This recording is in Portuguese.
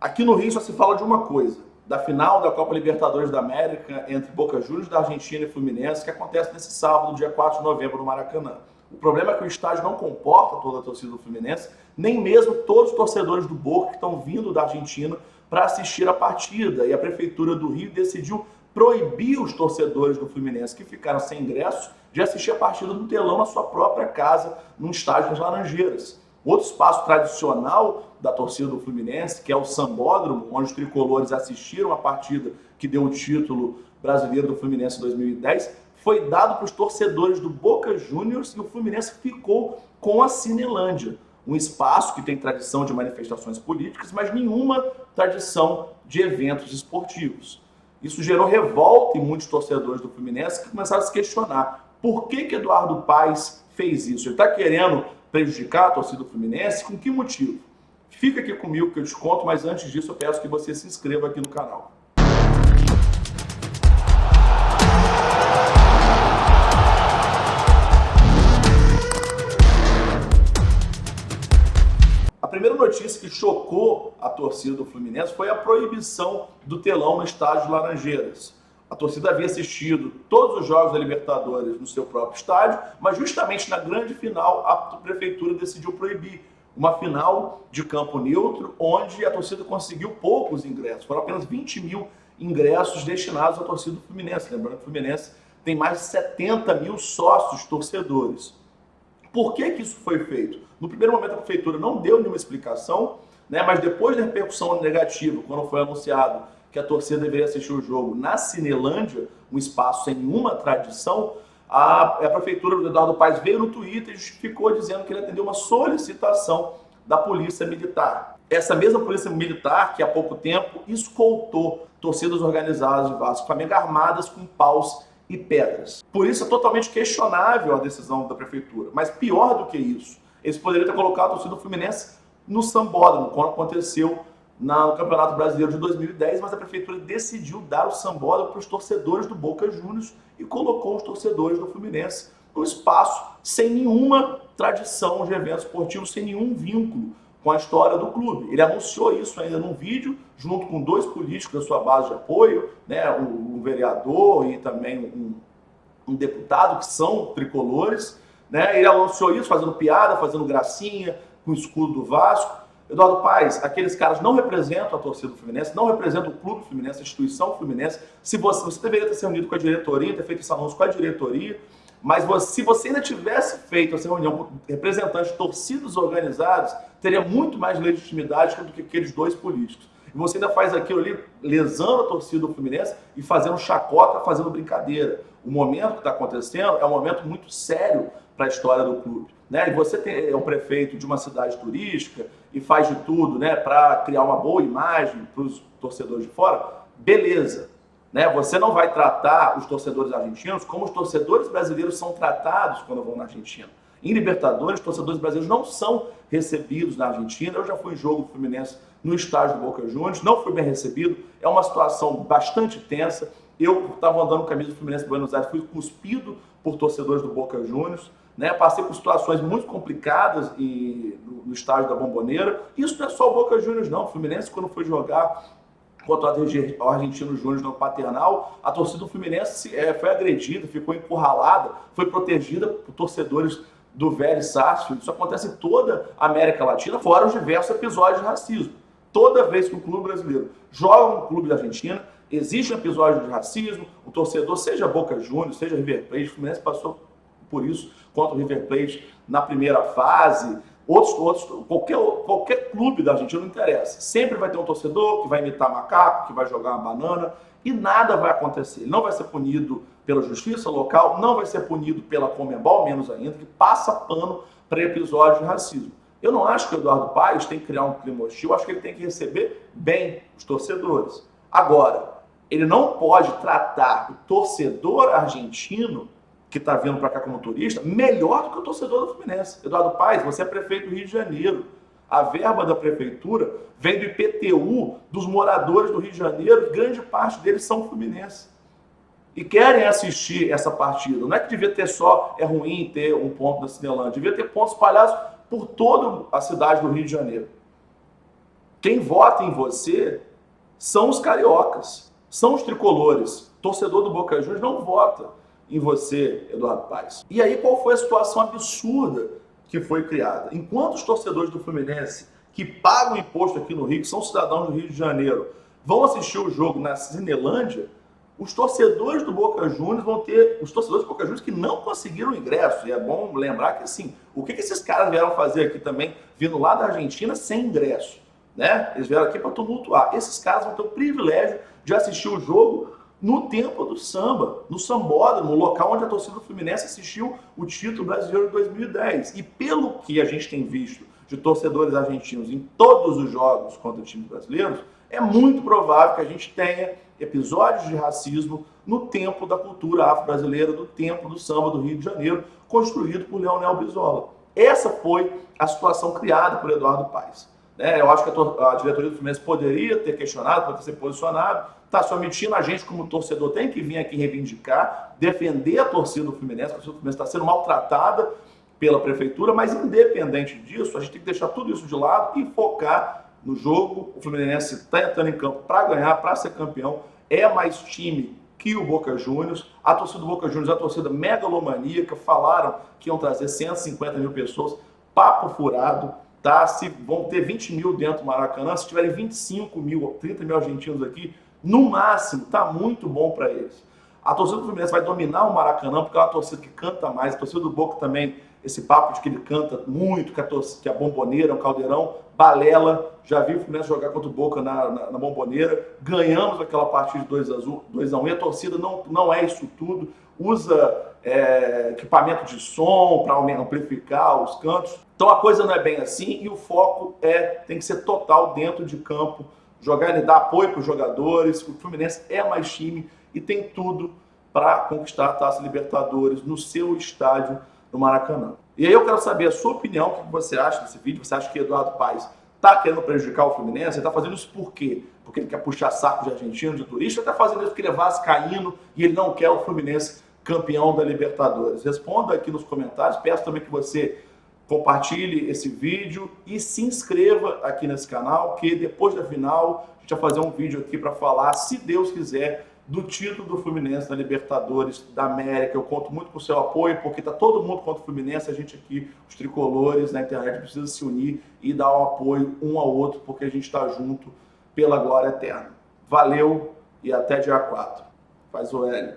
Aqui no Rio só se fala de uma coisa, da final da Copa Libertadores da América entre Boca Juniors da Argentina e Fluminense, que acontece nesse sábado, dia 4 de novembro, no Maracanã. O problema é que o estádio não comporta toda a torcida do Fluminense, nem mesmo todos os torcedores do Boca que estão vindo da Argentina para assistir a partida. E a Prefeitura do Rio decidiu proibir os torcedores do Fluminense que ficaram sem ingressos de assistir a partida no telão na sua própria casa, num estádio das Laranjeiras. Outro espaço tradicional da torcida do Fluminense, que é o Sambódromo, onde os tricolores assistiram a partida que deu o título brasileiro do Fluminense em 2010, foi dado para os torcedores do Boca Juniors e o Fluminense ficou com a Cinelândia, um espaço que tem tradição de manifestações políticas, mas nenhuma tradição de eventos esportivos. Isso gerou revolta em muitos torcedores do Fluminense que começaram a se questionar por que Eduardo Paes fez isso. Ele está querendo prejudicar a torcida do Fluminense? Com que motivo? Fica aqui comigo que eu te conto, mas antes disso eu peço que você se inscreva aqui no canal. A primeira notícia que chocou a torcida do Fluminense foi a proibição do telão no estádio Laranjeiras. A torcida havia assistido todos os jogos da Libertadores no seu próprio estádio, mas justamente na grande final a prefeitura decidiu proibir uma final de campo neutro, onde a torcida conseguiu poucos ingressos. Foram apenas 20 mil ingressos destinados à torcida do Fluminense. Lembrando que o Fluminense tem mais de 70 mil sócios torcedores. Por que isso foi feito? No primeiro momento a prefeitura não deu nenhuma explicação, mas depois da repercussão negativa, quando foi anunciado que a torcida deveria assistir o jogo na Cinelândia, um espaço sem nenhuma tradição, a prefeitura do Eduardo Paes veio no Twitter e justificou dizendo que ele atendeu uma solicitação da Polícia Militar. Essa mesma Polícia Militar que há pouco tempo escoltou torcidas organizadas de Vasco e Flamengo armadas com paus e pedras. Por isso é totalmente questionável a decisão da prefeitura. Mas pior do que isso, eles poderiam ter colocado a torcida do Fluminense no Sambódromo, quando aconteceu no Campeonato Brasileiro de 2010, mas a prefeitura decidiu dar o Sambódromo para os torcedores do Boca Juniors e colocou os torcedores do Fluminense no espaço sem nenhuma tradição de eventos esportivos, sem nenhum vínculo com a história do clube. Ele anunciou isso ainda num vídeo, junto com dois políticos da sua base de apoio, um vereador e também um deputado, que são tricolores. Ele anunciou isso fazendo piada, fazendo gracinha, com o escudo do Vasco. Eduardo Paes, aqueles caras não representam a torcida do Fluminense, não representam o clube Fluminense, a instituição Fluminense. Se você deveria ter se reunido com a diretoria, ter feito esse anúncio com a diretoria, mas se você ainda tivesse feito essa reunião com representantes de torcidas organizadas, teria muito mais legitimidade do que aqueles dois políticos. E você ainda faz aquilo ali, lesando a torcida do Fluminense e fazendo chacota, fazendo brincadeira. O momento que está acontecendo é um momento muito sério para a história do clube. E você é o prefeito de uma cidade turística e faz de tudo para criar uma boa imagem para os torcedores de fora, beleza. Você não vai tratar os torcedores argentinos como os torcedores brasileiros são tratados quando vão na Argentina. Em Libertadores, os torcedores brasileiros não são recebidos na Argentina. Eu já fui em jogo do Fluminense no estádio do Boca Juniors, não fui bem recebido, é uma situação bastante tensa. Eu estava andando com a camisa do Fluminense de Buenos Aires, fui cuspido por torcedores do Boca Juniors, passei por situações muito complicadas no estádio da Bombonera. Isso não é só o Boca Juniors, não. O Fluminense, quando foi jogar contra o Argentino Júnior no Paternal, a torcida do Fluminense foi agredida, ficou encurralada, foi protegida por torcedores do Vélez Sarsfield. Isso acontece em toda a América Latina, fora os diversos episódios de racismo. Toda vez que um clube brasileiro joga um clube da Argentina, existe um episódio de racismo, o torcedor, seja Boca Juniors, seja River Plate, o Fluminense passou por isso contra o River Plate na primeira fase, qualquer clube da Argentina não interessa. Sempre vai ter um torcedor que vai imitar macaco, que vai jogar uma banana e nada vai acontecer. Ele não vai ser punido pela justiça local, não vai ser punido pela Conmebol, menos ainda, que passa pano para episódios de racismo. Eu não acho que o Eduardo Paes tem que criar um clima hostil, eu acho que ele tem que receber bem os torcedores. Agora, ele não pode tratar o torcedor argentino que está vindo para cá como turista, melhor do que o torcedor do Fluminense. Eduardo Paes, você é prefeito do Rio de Janeiro. A verba da prefeitura vem do IPTU dos moradores do Rio de Janeiro, grande parte deles são fluminenses. E querem assistir essa partida. Não é que devia ter é ruim ter um ponto da Cinelândia, devia ter pontos espalhados por toda a cidade do Rio de Janeiro. Quem vota em você são os cariocas, são os tricolores. O torcedor do Boca Juniors não vota em você, Eduardo Paes. E aí qual foi a situação absurda que foi criada? Enquanto os torcedores do Fluminense, que pagam imposto aqui no Rio, que são cidadãos do Rio de Janeiro, vão assistir o jogo na Cinelândia, os torcedores do Boca Juniors vão ter, os torcedores do Boca Juniors que não conseguiram ingresso. E é bom lembrar que, assim, o que esses caras vieram fazer aqui também, vindo lá da Argentina sem ingresso, né? Eles vieram aqui para tumultuar. Esses caras vão ter o privilégio de assistir o jogo no Templo do Samba, no Sambódromo, no local onde a torcida do Fluminense assistiu o título brasileiro de 2010. E pelo que a gente tem visto de torcedores argentinos em todos os jogos contra times brasileiros, é muito provável que a gente tenha episódios de racismo no Templo da Cultura Afro-Brasileira, do Templo do Samba do Rio de Janeiro, construído por Leonel Brizola. Essa foi a situação criada por Eduardo Paes. Eu acho que a diretoria do Fluminense poderia ter questionado, poderia ter se posicionado, está se omitindo. A gente, como torcedor, tem que vir aqui reivindicar, defender a torcida do Fluminense, a torcida do Fluminense está sendo maltratada pela prefeitura, mas independente disso, a gente tem que deixar tudo isso de lado e focar no jogo. O Fluminense está entrando em campo para ganhar, para ser campeão, é mais time que o Boca Juniors. A torcida do Boca Juniors é a torcida megalomaníaca, falaram que iam trazer 150 mil pessoas, papo furado, tá? Se vão ter 20 mil dentro do Maracanã, se tiverem 25 mil, 30 mil argentinos aqui, no máximo, tá muito bom para eles. A torcida do Fluminense vai dominar o Maracanã, porque é uma torcida que canta mais. A torcida do Boca também, esse papo de que ele canta muito, que a Bomboneira é um caldeirão, balela. Já vi o Fluminense jogar contra o Boca na Bomboneira. Ganhamos aquela partida de 2-1. E a torcida não é isso tudo. Usa equipamento de som para amplificar os cantos. Então a coisa não é bem assim e o foco tem que ser total dentro de campo. Jogar e dar apoio para os jogadores. O Fluminense é mais time e tem tudo para conquistar a Taça Libertadores no seu estádio no Maracanã. E aí eu quero saber a sua opinião, o que você acha desse vídeo. Você acha que Eduardo Paes está querendo prejudicar o Fluminense? Ele está fazendo isso por quê? Porque ele quer puxar saco de argentino, de turista? Ou está fazendo isso porque ele é vascaíno e ele não quer o Fluminense campeão da Libertadores? Responda aqui nos comentários. Peço também que você compartilhe esse vídeo e se inscreva aqui nesse canal, que depois da final a gente vai fazer um vídeo aqui para falar, se Deus quiser, do título do Fluminense na Libertadores da América. Eu conto muito com o seu apoio, porque está todo mundo contra o Fluminense. A gente aqui, os tricolores na internet, precisa se unir e dar um apoio um ao outro, porque a gente está junto pela glória eterna. Valeu e até dia 4. Faz o L.